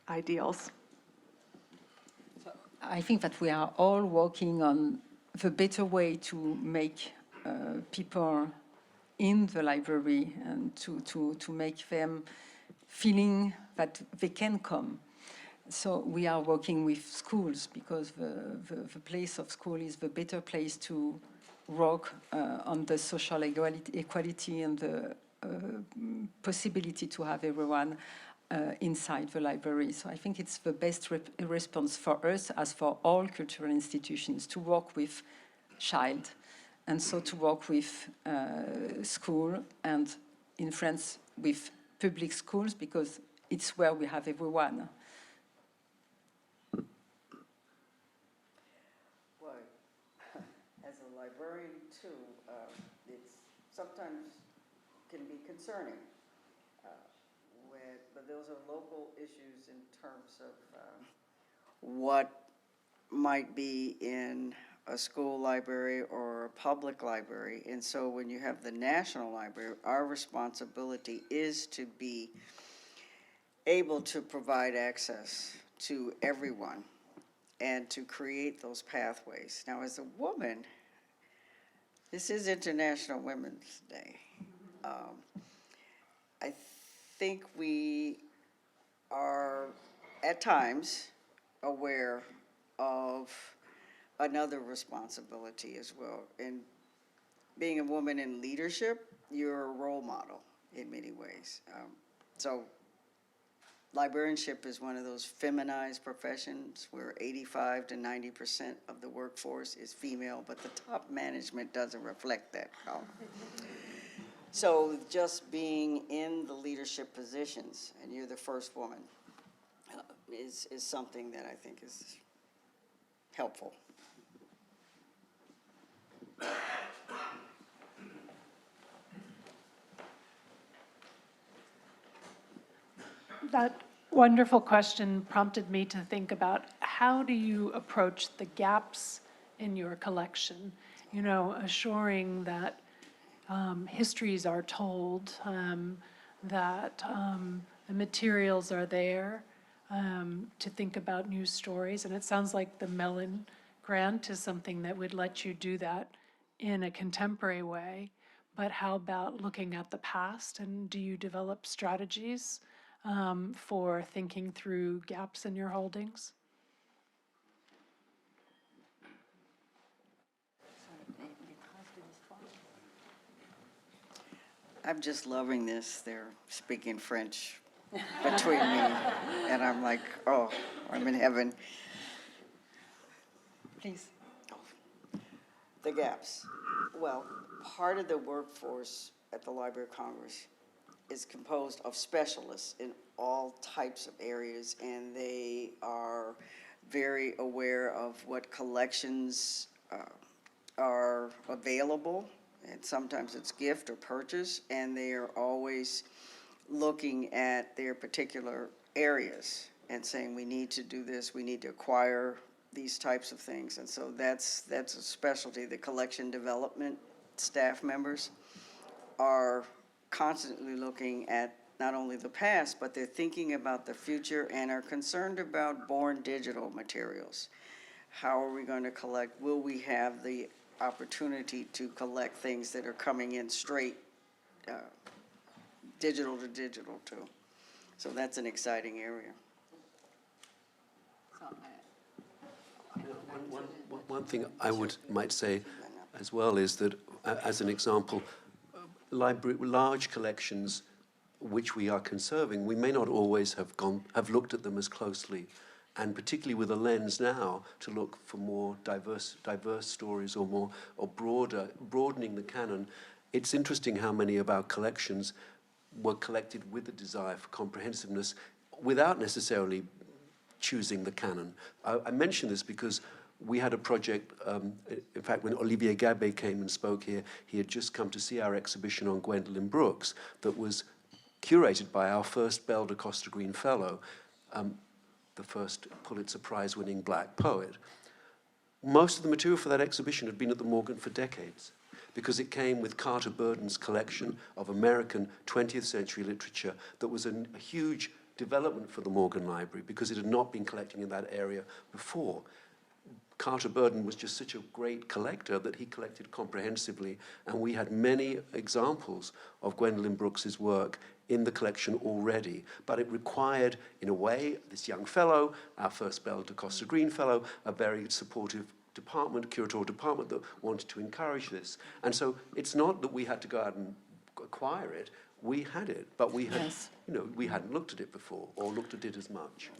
S6: ideals.
S5: I think that we are all working on the better way to make people in the library and to make them feeling that they can come. So we are working with schools because the place of school is the better place to work on the social equality and the possibility to have everyone inside the library. So I think it's the best response for us, as for all cultural institutions, to work with child, and so to work with school, and in France with public schools, because it's where we have everyone.
S4: Well, as a librarian too, it's sometimes can be concerning. But those are local issues in terms of what might be in a school library or a public library. And so when you have the National Library, our responsibility is to be able to provide access to everyone and to create those pathways. Now, as a woman, this is International Women's Day. I think we are at times aware of another responsibility as well. And being a woman in leadership, you're a role model in many ways. So librarianship is one of those feminized professions where 85 to 90% of the workforce is female, but the top management doesn't reflect that. So just being in the leadership positions, and you're the first woman, is something that I think is helpful.
S7: That wonderful question prompted me to think about how do you approach the gaps in your collection, assuring that histories are told, that the materials are there to think about new stories. And it sounds like the Mellon grant is something that would let you do that in a contemporary way. but how about looking at the past? And do you develop strategies for thinking through gaps in your holdings?
S4: I'm just loving this. They're speaking French between me, and I'm like, oh, I'm in heaven.
S5: Please.
S4: The gaps. Well, part of the workforce at the Library of Congress is composed of specialists in all types of areas, and they are very aware of what collections are available, and sometimes it's gift or purchase, and they are always looking at their particular areas and saying, we need to do this, we need to acquire these types of things. And so that's a specialty. The collection development staff members are constantly looking at not only the past, but they're thinking about the future and are concerned about born digital materials. How are we going to collect? Will we have the opportunity to collect things that are coming in straight digital to digital too? So that's an exciting area.
S3: One thing I might say as well is that, as an example, large collections which we are conserving, we may not always have looked at them as closely, and particularly with a lens now to look for more diverse stories or broadening the canon. It's interesting how many of our collections were collected with a desire for comprehensiveness without necessarily choosing the canon. I mention this because we had a project, in fact, when Olivier Gabet came and spoke here, he had just come to see our exhibition on Gwendolyn Brooks that was curated by our first Belle de Costa Green Fellow, the first Pulitzer Prize-winning black poet. Most of the material for that exhibition had been at the Morgan for decades, because it came with Carter Burden's collection of American 20th century literature that was a huge development for the Morgan Library, because it had not been collecting in that area before. Carter Burden was just such a great collector that he collected comprehensively, and we had many examples of Gwendolyn Brooks's work in the collection already. But it required, in a way, this young fellow, our first Belle de Costa Green Fellow, a very supportive department, curatorial department that wanted to encourage this. And so it's not that we had to go out and acquire it. We had it, but we had,
S5: Yes.
S3: we hadn't looked at it before or looked at it as much.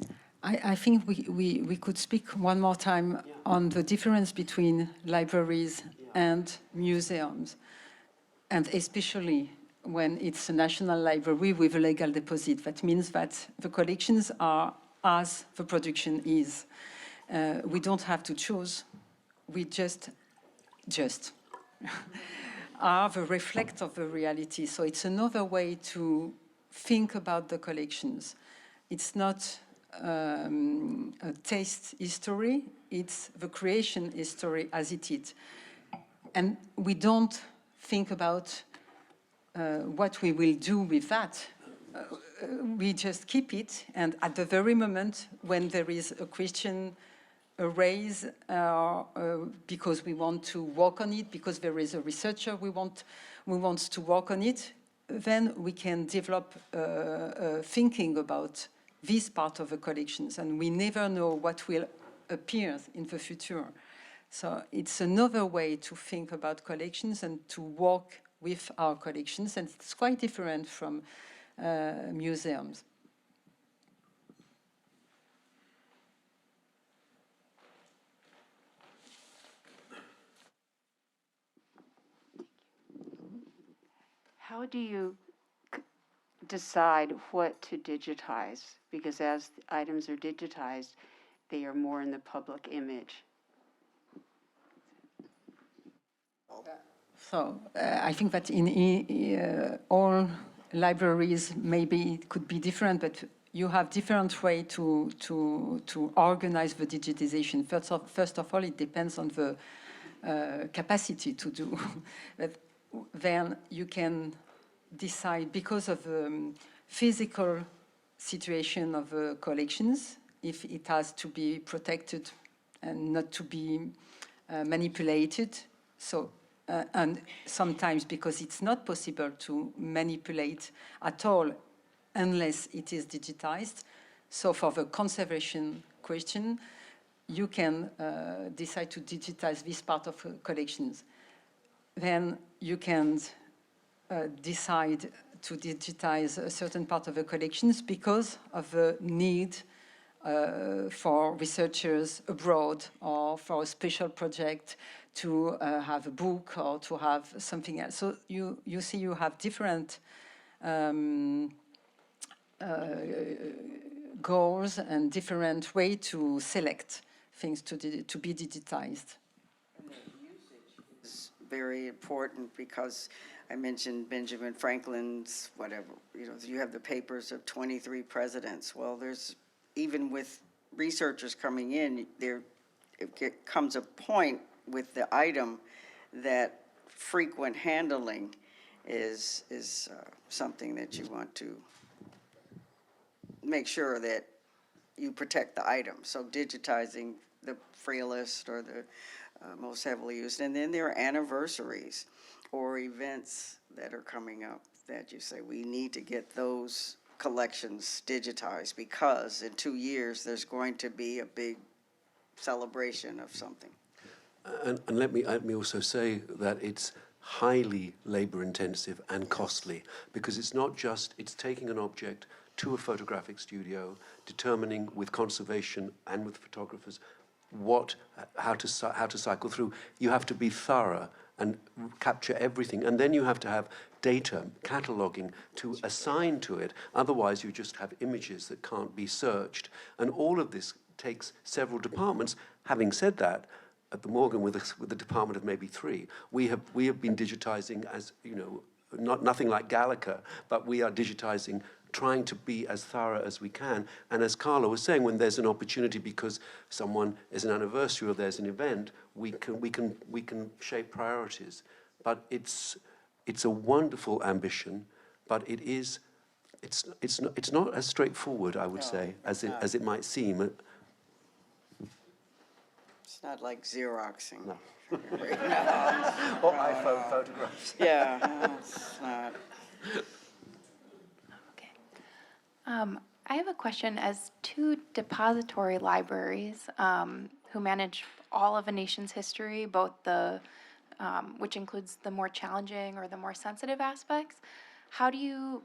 S5: I think we could speak one more time on the difference between libraries and museums, and especially when it's a national library with a legal deposit. That means that the collections are as the production is. We don't have to choose. We just are the reflect of the reality. So it's another way to think about the collections. It's not a taste history, it's the creation history as it is. And we don't think about what we will do with that. We just keep it, and at the very moment when there is a question raised because we want to work on it, because there is a researcher we want to work on it, then we can develop thinking about this part of the collections, and we never know what will appear in the future. So it's another way to think about collections and to work with our collections, and it's quite different from museums.
S8: How do you decide what to digitize? Because as items are digitized, they are more in the public image.
S5: So I think that in all libraries, maybe it could be different, but you have different way to organize the digitization. First of all, it depends on the capacity to do. But then you can decide, because of the physical situation of the collections, if it has to be protected and not to be manipulated. So and sometimes because it's not possible to manipulate at all unless it is digitized. So for the conservation question, you can decide to digitize this part of collections. Then you can decide to digitize a certain part of the collections because of the need for researchers abroad or for a special project to have a book or to have something else. So you see you have different goals and different way to select things to be digitized.
S4: It's very important because I mentioned Benjamin Franklin's whatever, you have the papers of 23 presidents. Well, there's, even with researchers coming in, it comes a point with the item that frequent handling is something that you want to make sure that you protect the item. So digitizing the frailest or the most heavily used. And then there are anniversaries or events that are coming up that you say, we need to get those collections digitized because in 2 years there's going to be a big celebration of something.
S3: And let me also say that it's highly labor intensive and costly because it's not just, it's taking an object to a photographic studio, determining with conservation and with photographers how to cycle through. You have to be thorough and capture everything, and then you have to have data, cataloging to assign to it. Otherwise, you just have images that can't be searched, and all of this takes several departments. Having said that, at the Morgan, with a department of maybe 3, we have been digitizing as nothing like Gallica, but we are digitizing, trying to be as thorough as we can. And as Carla was saying, when there's an opportunity because someone is an anniversary or there's an event, we can shape priorities. But it's a wonderful ambition, but it's not as straightforward, I would say, as it might seem.
S4: It's not like Xeroxing.
S3: No.
S4: Or
S3: iPhone photographs.
S4: Yeah, no, it's not.
S9: Okay. I have a question. As 2 depository libraries who manage all of a nation's history, both which includes the more challenging or the more sensitive aspects, how do you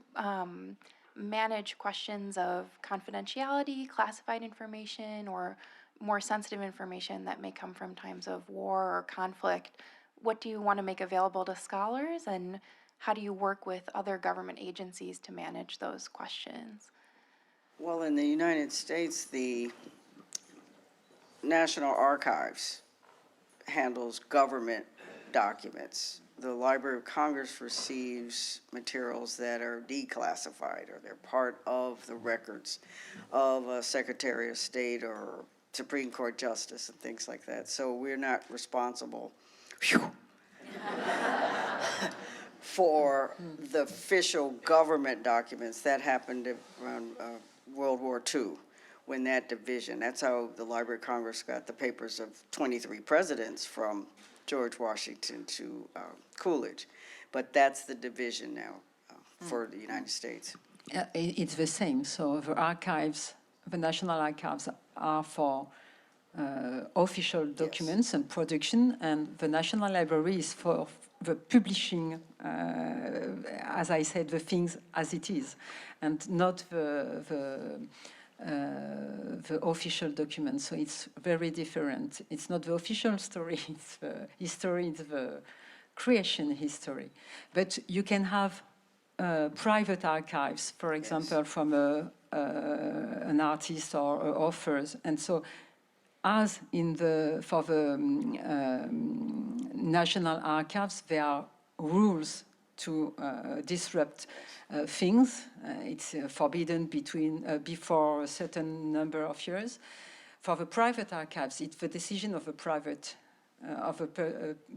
S9: manage questions of confidentiality, classified information, or more sensitive information that may come from times of war or conflict? What do you want to make available to scholars, and how do you work with other government agencies to manage those questions?
S4: Well, in the United States, the National Archives handles government documents. The Library of Congress receives materials that are declassified or they're part of the records of a Secretary of State or Supreme Court Justice and things like that. So we're not responsible for the official government documents. That happened around World War II when that division, that's how the Library of Congress got the papers of 23 presidents from George Washington to Coolidge. But that's the division now for the United States.
S5: It's the same. So the archives, the National Archives are for official documents and production, and the National Library is for the publishing, as I said, the things as it is, and not the official documents. So it's very different. It's not the official story, it's the history, it's the creation history. But you can have private archives, for example, from an artist or authors. And so as for the National Archives, there are rules to disrupt things. It's forbidden before a certain number of years. For the private archives, it's the decision of a private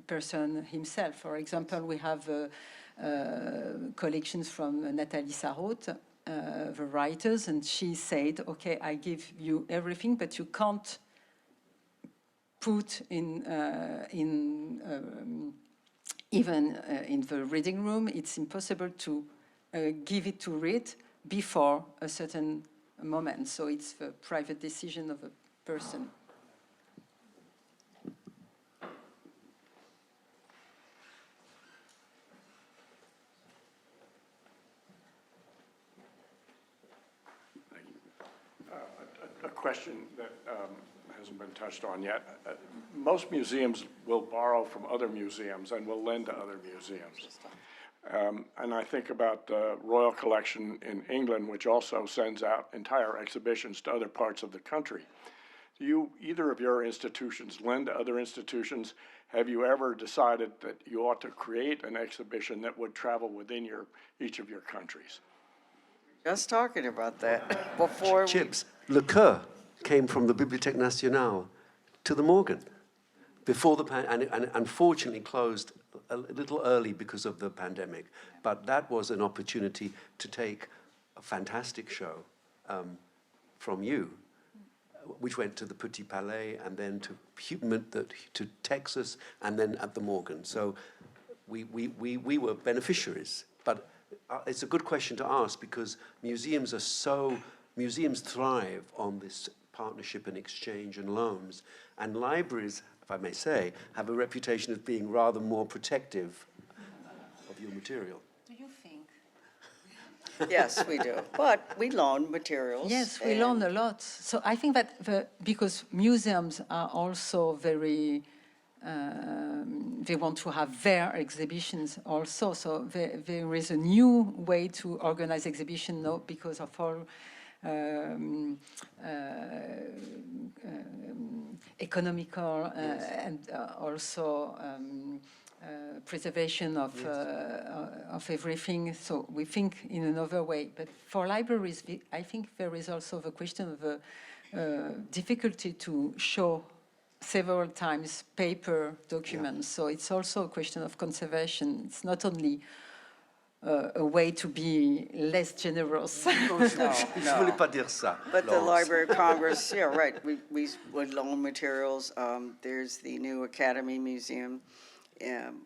S5: person himself. For example, we have collections from Nathalie Sarraute, the writers, and she said, "Okay, I give you everything, but you can't put in even in the reading room, it's impossible to give it to read before a certain moment. So it's the private decision of a person.
S10: A question that hasn't been touched on yet. Most museums will borrow from other museums and will lend to other museums. And I think about the Royal Collection in England, which also sends out entire exhibitions to other parts of the country. Do you, either of your institutions, lend to other institutions? Have you ever decided that you ought to create an exhibition that would travel within each of your countries?
S4: Just talking about that before
S3: Chips, liqueur came from the Bibliothèque nationale to the Morgan before the and unfortunately closed a little early because of the pandemic. But that was an opportunity to take a fantastic show from you, which went to the Petit Palais and then to Texas and then at the Morgan. So we were beneficiaries. But it's a good question to ask because museums thrive on this partnership and exchange and loans. And libraries, if I may say, have a reputation of being rather more protective of your material.
S5: Do you think?
S4: Yes, we do. But we loan materials.
S5: Yes, we learn a lot. So I think that because museums are also very, they want to have their exhibitions also. So there is a new way to organize exhibition now because of all economical and also preservation of everything. So we think in another way. But for libraries, I think there is also the question of the difficulty to show several times paper documents. So it's also a question of conservation. It's not only a way to be less generous.
S3: No. Je voulais pas dire ça.
S4: But the Library of Congress, yeah, right, we would loan materials. There's the new Academy Museum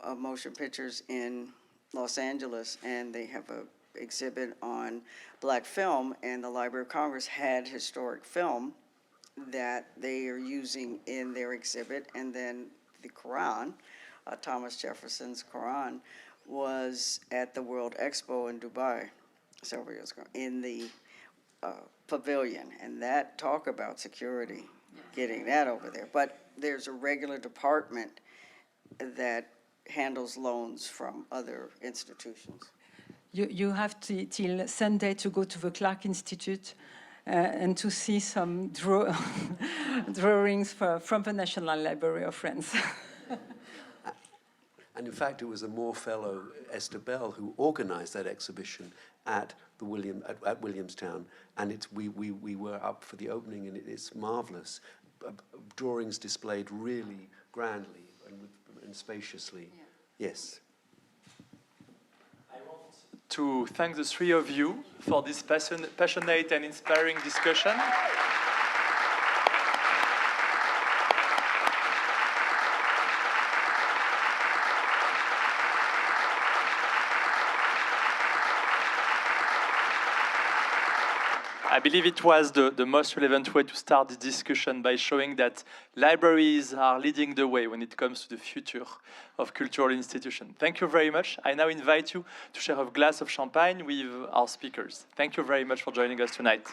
S4: of Motion Pictures in Los Angeles, and they have an exhibit on black film, and the Library of Congress had historic film that they are using in their exhibit, and then the Quran, Thomas Jefferson's Quran, was at the World Expo in Dubai several years ago in the pavilion, and that talk about security, getting that over there. But there's a regular department that handles loans from other institutions.
S5: You have till Sunday to go to the Clark Institute and to see some drawings from the National Library of France.
S3: And in fact, it was a Moore Fellow, Esther Bell, who organized that exhibition at Williamstown. And we were up for the opening, and it's marvelous. Drawings displayed really grandly and spaciously. Yeah. Yes.
S1: I want to thank the three of you for this passionate and inspiring discussion. I believe it was the most relevant way to start the discussion by showing that libraries are leading the way when it comes to the future of cultural institutions. Thank you very much. I now invite you to share a glass of champagne with our speakers. Thank you very much for joining us tonight.